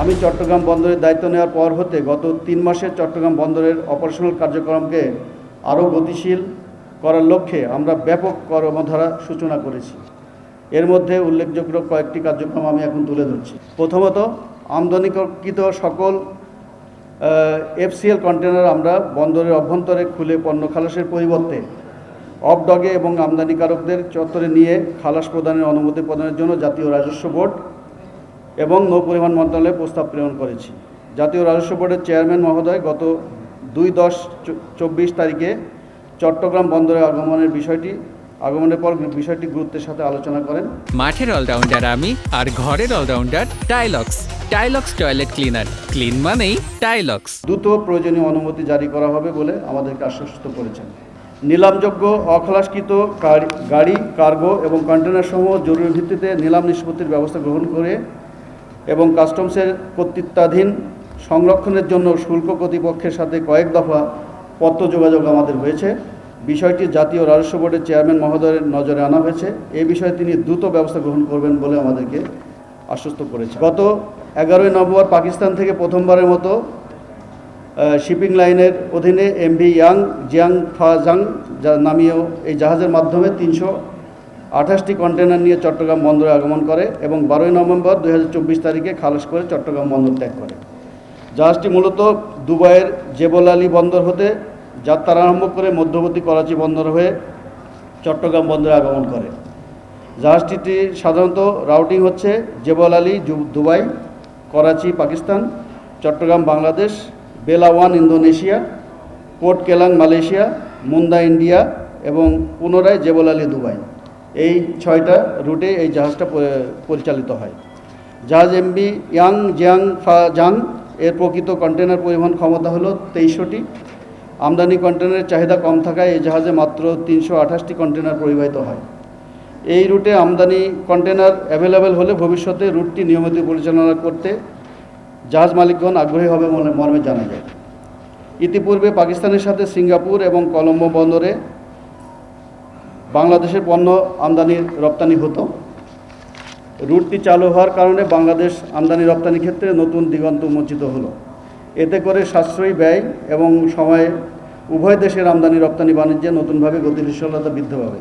আমি চট্টগ্রাম বন্দরের দায়িত্ব নেওয়ার পর হতে গত 3 মাসে চট্টগ্রাম বন্দরের অপারেশনাল কার্যক্রমকে আরও গতিশীল করার লক্ষ্যে আমরা ব্যাপক কর্মধারা সূচনা করেছি। এর মধ্যে উল্লেখযোগ্য কয়েকটি কার্যক্রম আমি এখন তুলে ধরছি। প্রথমত, আমদানিকৃত সকল FCL কন্টেনার আমরা বন্দরের অভ্যন্তরে খুলে পণ্য খালাসের পরিবর্তে অফ ডগে এবং আমদানিকারকদের চত্বরে নিয়ে খালাস প্রদানের অনুমতি প্রদানের জন্য জাতীয় রাজস্ব বোর্ড এবং নৌ পরিবহন মন্ত্রণালয়ে প্রস্তাব প্রেরণ করেছি। জাতীয় রাজস্ব বোর্ডের চেয়ারম্যান মহোদয় গত 2/10/24 তারিখে চট্টগ্রাম বন্দরে আগমনের পর বিষয়টি গুরুত্বের সাথে আলোচনা করেন। মাঠের অলরাউন্ডার আমি, আর ঘরের all-rounder Tilex. Tilex toilet cleaner, clean মানেই টাইলক্স। দ্রুত প্রয়োজনীয় অনুমতি জারি করা হবে বলে আমাদেরকে আশ্বস্ত করেছেন। নিলামযোগ্য অখলাসকৃত গাড়ি, কার্গো এবং কন্টেনারসমূহ জরুরি ভিত্তিতে নিলাম নিষ্পত্তির ব্যবস্থা গ্রহণ করে এবং কাস্টমসের কর্তৃত্বাধীন সংরক্ষণের জন্য শুল্ক কর্তৃপক্ষের সাথে কয়েক দফা পত্র যোগাযোগ আমাদের হয়েছে। বিষয়টি জাতীয় রাজস্ব বোর্ডের চেয়ারম্যান মহোদয়ের নজরে আনা হয়েছে। এই বিষয়ে তিনি দ্রুত ব্যবস্থা গ্রহণ করবেন বলে আমাদেরকে আশ্বস্ত করেছেন। গত 11 নভেম্বর পাকিস্তান থেকে প্রথমবারের মতো শিপিং লাইনের অধীনে MV ইয়াং জিয়াং ফা জাং নামীয় এই জাহাজের মাধ্যমে 328টি কন্টেনার নিয়ে চট্টগ্রাম বন্দরে আগমন করে এবং 12 নভেম্বর 2024 তারিখে খালাস করে চট্টগ্রাম বন্দর ত্যাগ করে। জাহাজটি মূলত দুবাইয়ের জেবল আলী বন্দর হতে যাত্রা আরম্ভ করে মধ্যবর্তী করাচি বন্দর হয়ে চট্টগ্রাম বন্দরে আগমন করে। জাহাজটির সাধারণত রাউটিং হচ্ছে Jebel Ali Dubai, Karachi Pakistan, Chittagong Bangladesh, Belawan Indonesia, port Klang Malaysia, Mundra India এবং পুনরায় জেবল আলী দুবাই। এই 6টা রুটে এই জাহাজটা পরিচালিত হয়। জাহাজ MV ইয়াং জিয়াং ফা জাং এর প্রকৃত কন্টেনার পরিবহন ক্ষমতা হলো 2300টি। আমদানি কন্টেনারের চাহিদা কম থাকায় এই জাহাজে মাত্র 328টি কন্টেনার পরিবাহিত হয়। এই রুটে আমদানি কন্টেনার অ্যাভেলেবেল হলে ভবিষ্যতে রুটটি নিয়মিত পরিচালনা করতে জাহাজ মালিকগণ আগ্রহী হবে মর্মে জানা যায়। ইতিপূর্বে পাকিস্তানের সাথে সিঙ্গাপুর এবং কলম্বো বন্দরে বাংলাদেশের পণ্য রপ্তানি হতো। রুটটি চালু হওয়ার কারণে বাংলাদেশ আমদানি রপ্তানি ক্ষেত্রে নতুন দিগন্ত উন্মোচিত হলো। এতে করে সাশ্রয়ী ব্যয় এবং সময়ে উভয় দেশের আমদানি রপ্তানি বাণিজ্যে নতুনভাবে গতিশীলতা বৃদ্ধি পাবে।